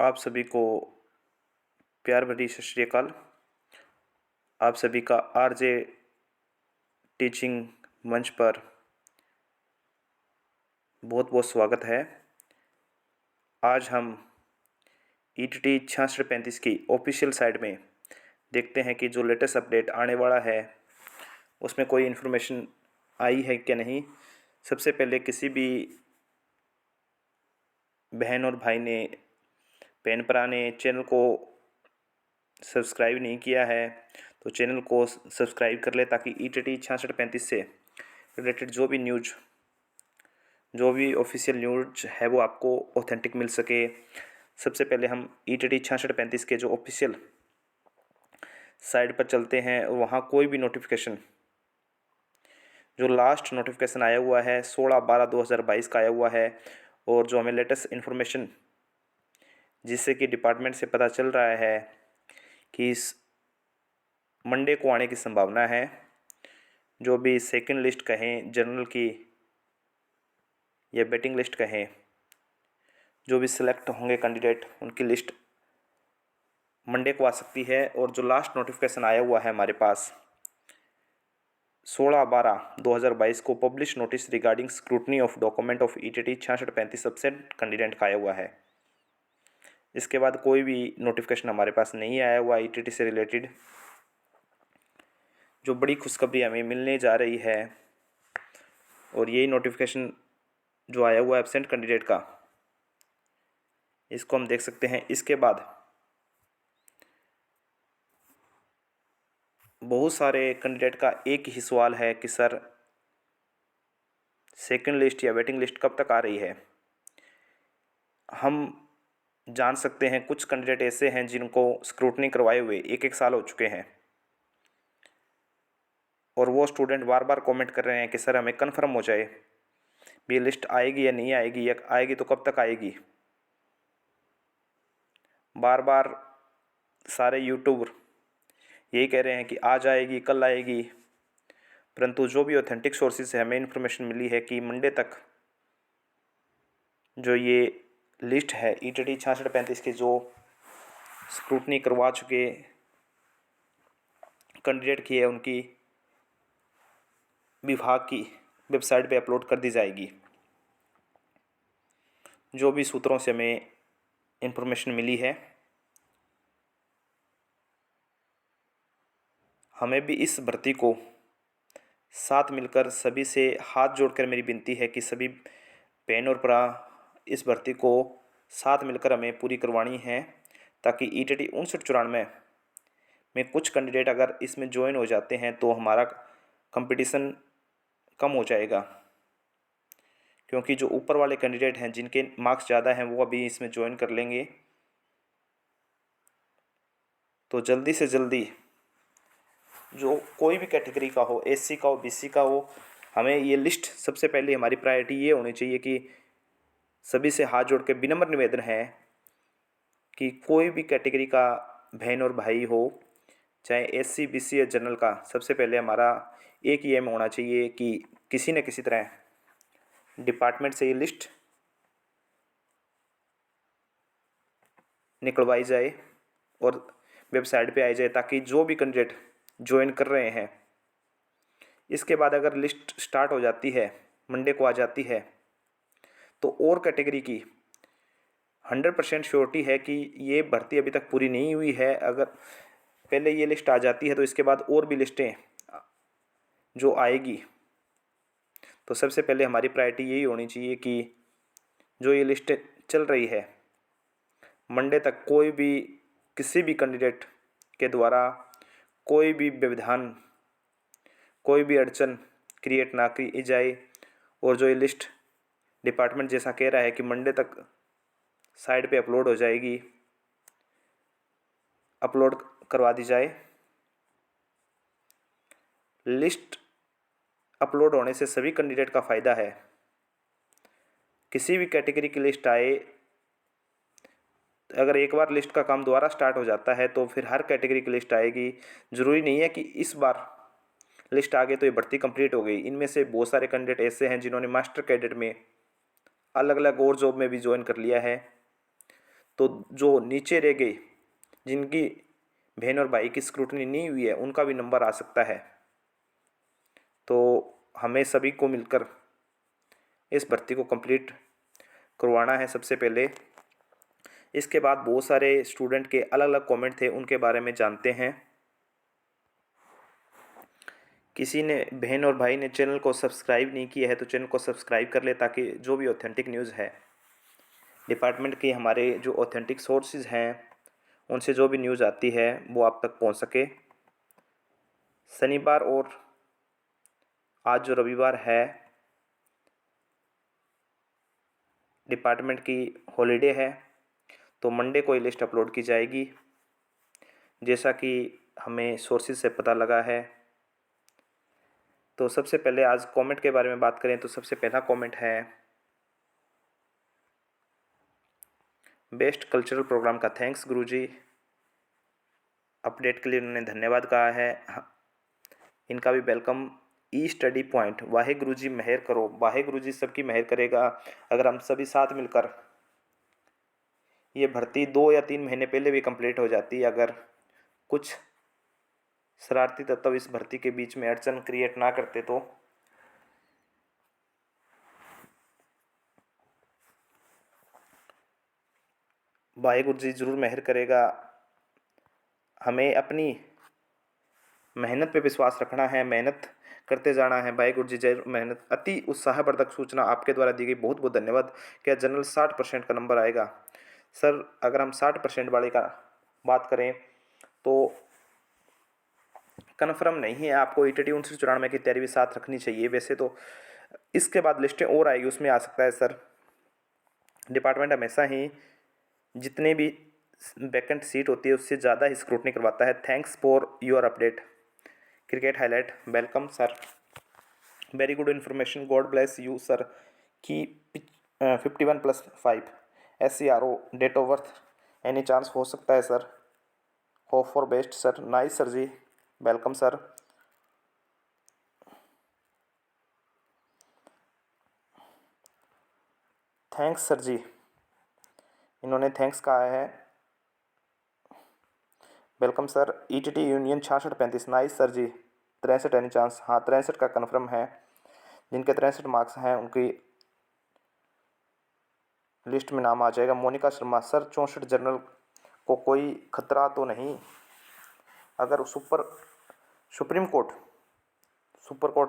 आप सभी को प्यार भरी सत श्री अकाल। आप सभी का आरजे टीचिंग मंच पर बहुत बहुत स्वागत है। आज हम ईटीटी 6635 की ऑफिशियल साइट में देखते हैं कि जो लेटेस्ट अपडेट आने वाला है उसमें कोई इन्फॉर्मेशन आई है क्या नहीं। सबसे पहले किसी भी बहन और भाई ने पेन भरा ने चैनल को सब्सक्राइब नहीं किया है तो चैनल को सब्सक्राइब कर ले, ताकि ईटीटी 6635 से रिलेटेड जो भी ऑफिशियल न्यूज है वो आपको ऑथेंटिक मिल सके। सबसे पहले हम ईटीटी 6635 के जो ऑफिशियल साइट पर चलते हैं और वहाँ कोई भी नोटिफिकेशन, जो लास्ट नोटिफिकेशन आया हुआ है 16/12/2022 का आया हुआ है, और जो हमें लेटेस्ट इन्फॉर्मेशन जिससे कि डिपार्टमेंट से पता चल रहा है कि इस मंडे को आने की संभावना है। जो भी सेकंड लिस्ट कहें जनरल की या वेटिंग लिस्ट कहें, जो भी सिलेक्ट होंगे कैंडिडेट उनकी लिस्ट मंडे को आ सकती है। और जो लास्ट नोटिफिकेशन आया हुआ है हमारे पास 16/12/2022 को publish notice regarding scrutiny of document of ETT 6635 subset candidate का आया हुआ है। इसके बाद कोई भी नोटिफिकेशन हमारे पास नहीं आया हुआ ईटीटी से रिलेटेड। जो बड़ी खुशखबरी हमें मिलने जा रही है, और यही नोटिफिकेशन जो आया हुआ है एब्सेंट कैंडिडेट का, इसको हम देख सकते हैं। इसके बाद बहुत सारे कैंडिडेट का एक ही सवाल है कि सर सेकंड लिस्ट या वेटिंग लिस्ट कब तक आ रही है। हम जान सकते हैं कुछ कैंडिडेट ऐसे हैं जिनको स्क्रूटनी करवाए हुए एक साल हो चुके हैं, और वो स्टूडेंट बार बार कमेंट कर रहे हैं कि सर हमें कंफर्म हो जाए भी ये लिस्ट आएगी या नहीं आएगी, या आएगी तो कब तक आएगी। बार बार सारे यूट्यूबर यही कह रहे हैं कि आज आएगी कल आएगी, परंतु जो भी ऑथेंटिक सोर्सेज से हमें इन्फॉर्मेशन मिली है कि मंडे तक जो ये लिस्ट है ईटीटी 6635 की जो स्क्रूटनी करवा चुके कैंडिडेट की है, उनकी विभाग की वेबसाइट पे अपलोड कर दी जाएगी। जो भी सूत्रों से हमें इन्फॉर्मेशन मिली है, हमें भी इस भर्ती को साथ मिलकर सभी से हाथ जोड़कर मेरी विनती है कि सभी बहन और भरा इस भर्ती को साथ मिलकर हमें पूरी करवानी है, ताकि ईटीटी 5994 में कुछ कैंडिडेट अगर इसमें ज्वाइन हो जाते हैं तो हमारा कंपटीशन कम हो जाएगा। क्योंकि जो ऊपर वाले कैंडिडेट हैं जिनके मार्क्स ज़्यादा हैं वो अभी इसमें ज्वाइन कर लेंगे। तो जल्दी से जल्दी जो कोई भी कैटेगरी का हो, एससी का हो, बीसी का हो, हमें ये लिस्ट सबसे पहले हमारी प्रायोरिटी ये होनी चाहिए कि सभी से हाथ जोड़ के विनम्र निवेदन है कि कोई भी कैटेगरी का बहन और भाई हो, चाहे एससी बीसी या जनरल का, सबसे पहले हमारा एक ही एम होना चाहिए कि किसी न किसी तरह डिपार्टमेंट से ये लिस्ट निकलवाई जाए और वेबसाइट पे आई जाए, ताकि जो भी कैंडिडेट ज्वाइन कर रहे हैं, इसके बाद अगर लिस्ट स्टार्ट हो जाती है, मंडे को आ जाती है, तो और कैटेगरी की 100% श्योरिटी है कि ये भर्ती अभी तक पूरी नहीं हुई है। अगर पहले ये लिस्ट आ जाती है तो इसके बाद और भी लिस्टें जो आएगी, तो सबसे पहले हमारी प्रायोरिटी यही होनी चाहिए कि जो ये लिस्ट चल रही है मंडे तक कोई भी किसी भी कैंडिडेट के द्वारा कोई भी व्यवधान, कोई भी अड़चन क्रिएट ना की जाए, और जो ये लिस्ट डिपार्टमेंट जैसा कह रहा है कि मंडे तक साइट पे अपलोड हो जाएगी, अपलोड करवा दी जाए। लिस्ट अपलोड होने से सभी कैंडिडेट का फ़ायदा है। किसी भी कैटेगरी की लिस्ट आए, अगर एक बार लिस्ट का काम दोबारा स्टार्ट हो जाता है तो फिर हर कैटेगरी की लिस्ट आएगी। ज़रूरी नहीं है कि इस बार लिस्ट आ गई तो ये भर्ती कंप्लीट हो गई। इनमें से बहुत सारे कैंडिडेट ऐसे हैं जिन्होंने मास्टर कैडेट में अलग अलग और जॉब में भी ज्वाइन कर लिया है, तो जो नीचे रह गए, जिनकी बहन और भाई की स्क्रूटनी नहीं हुई है, उनका भी नंबर आ सकता है। तो हमें सभी को मिलकर इस भर्ती को कंप्लीट करवाना है सबसे पहले। इसके बाद बहुत सारे स्टूडेंट के अलग अलग कमेंट थे, उनके बारे में जानते हैं। किसी ने बहन और भाई ने चैनल को सब्सक्राइब नहीं किया है तो चैनल को सब्सक्राइब कर ले, ताकि जो भी ऑथेंटिक न्यूज़ है डिपार्टमेंट की, हमारे जो ऑथेंटिक सोर्सेज हैं उनसे जो भी न्यूज़ आती है वो आप तक पहुंच सके। शनिवार और आज जो रविवार है डिपार्टमेंट की हॉलीडे है, तो मंडे को ये लिस्ट अपलोड की जाएगी, जैसा कि हमें सोर्सेज से पता लगा है। तो सबसे पहले आज कमेंट के बारे में बात करें तो सबसे पहला कमेंट है बेस्ट कल्चरल प्रोग्राम का थैंक्स गुरुजी, अपडेट के लिए उन्होंने धन्यवाद कहा है। इनका भी वेलकम। ई स्टडी पॉइंट, वाहे गुरुजी मेहर करो, वाहे गुरुजी सबकी मेहर करेगा अगर हम सभी साथ मिलकर, ये भर्ती 2 या 3 महीने पहले भी कंप्लीट हो जाती अगर कुछ शरारती तत्व इस भर्ती के बीच में अड़चन क्रिएट ना करते तो। वाहेगुरु जी ज़रूर मेहर करेगा। हमें अपनी मेहनत पे विश्वास रखना है, मेहनत करते जाना है। वाहेगुरु जी जय मेहनत। अति उत्साहवर्धक सूचना आपके द्वारा दी गई, बहुत बहुत धन्यवाद। क्या जनरल 60% का नंबर आएगा? सर अगर हम 60% वाले का बात करें तो कन्फर्म नहीं है, आपको ईटीटी 1994 की तैयारी भी साथ रखनी चाहिए। वैसे तो इसके बाद लिस्टें और आएगी, उसमें आ सकता है सर। डिपार्टमेंट हमेशा ही जितने भी वैकेंट सीट होती है उससे ज़्यादा ही स्क्रूटनी करवाता है। Thanks for your update. Cricket highlight, welcome sir, very good information, God bless you sir. की 51+5 SCRO date of birth, any chance हो सकता है sir? Hope for best sir. Nice sir ji, welcome sir. Thanks sir ji, इन्होंने thanks कहा है, welcome sir. ETT union 6635, nice sir ji. 63 any chance? हाँ 63 का confirm है। जिनके 63 मार्क्स हैं उनकी लिस्ट में नाम आ जाएगा। मोनिका शर्मा, सर 64 जनरल को कोई खतरा तो नहीं? अगर सुप्रीम कोर्ट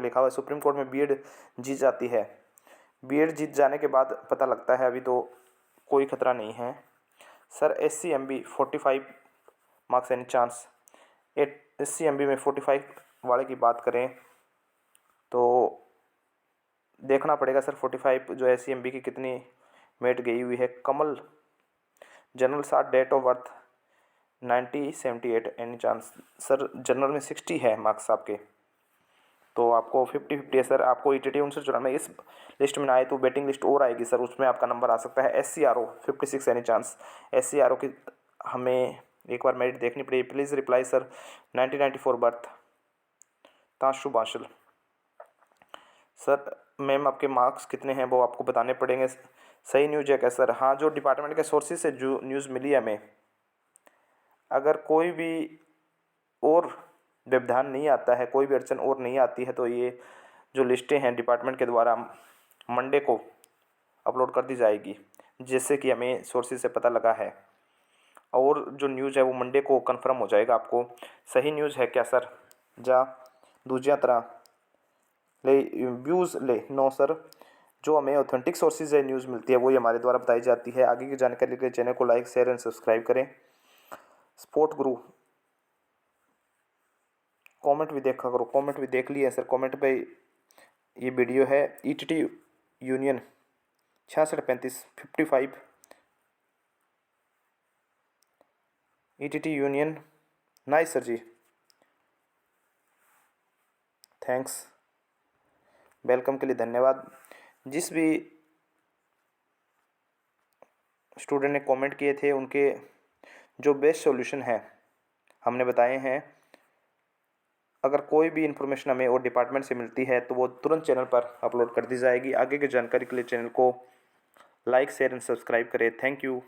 लिखा हुआ है, सुप्रीम कोर्ट में बीएड जीत जाती है, बीएड जीत जाने के बाद पता लगता है, अभी तो कोई खतरा नहीं है sir. SCMB 45 marks any chance? SCMB में 45 वाले की बात करें तो देखना पड़ेगा सर 45 जो SCMB की कितनी मेट गई हुई है। Kamal, general 60, date of birth 9078, any chance? Sir general में 60 है मार्क्स आपके, तो आपको 50-50 है सर। आपको ईटीटी 1994 इस लिस्ट में ना आए तो वेटिंग लिस्ट और आएगी सर, उसमें आपका नंबर आ सकता है। SCRO 56, any chance? SCRO की हमें एक बार मेरिट देखनी पड़ेगी। Please reply sir. 1994 birth, Tashu Bansal. Sir ma'am आपके मार्क्स कितने हैं वो आपको बताने पड़ेंगे। सही न्यूज़ है क्या सर? हाँ, जो डिपार्टमेंट के सोर्सेज से जो न्यूज़ मिली है हमें, अगर कोई भी और व्यवधान नहीं आता है, कोई भी अड़चन और नहीं आती है, तो ये जो लिस्टें हैं डिपार्टमेंट के द्वारा मंडे को अपलोड कर दी जाएगी, जैसे कि हमें सोर्सेज से पता लगा है। और जो न्यूज़ है वो मंडे को कंफर्म हो जाएगा आपको। सही न्यूज़ है क्या सर? जा दूजिया तरह ले व्यूज़ ले नो सर, जो हमें ऑथेंटिक सोर्सेज से न्यूज़ मिलती है वही हमारे द्वारा बताई जाती है। आगे की जानकारी के लिए चैनल को लाइक, शेयर एंड सब्सक्राइब करें। स्पोर्ट गुरु, कमेंट भी देखा करो, कमेंट भी देख लिया सर। कमेंट पे ये वीडियो है। ETT union 6635 55, ETT union, nice sir ji, thanks, welcome के लिए धन्यवाद। जिस भी स्टूडेंट ने कमेंट किए थे उनके जो बेस्ट सॉल्यूशन है हमने बताए हैं। अगर कोई भी इन्फॉर्मेशन हमें और डिपार्टमेंट से मिलती है तो वो तुरंत चैनल पर अपलोड कर दी जाएगी। आगे की जानकारी के लिए चैनल को लाइक, शेयर एंड सब्सक्राइब करें। Thank you.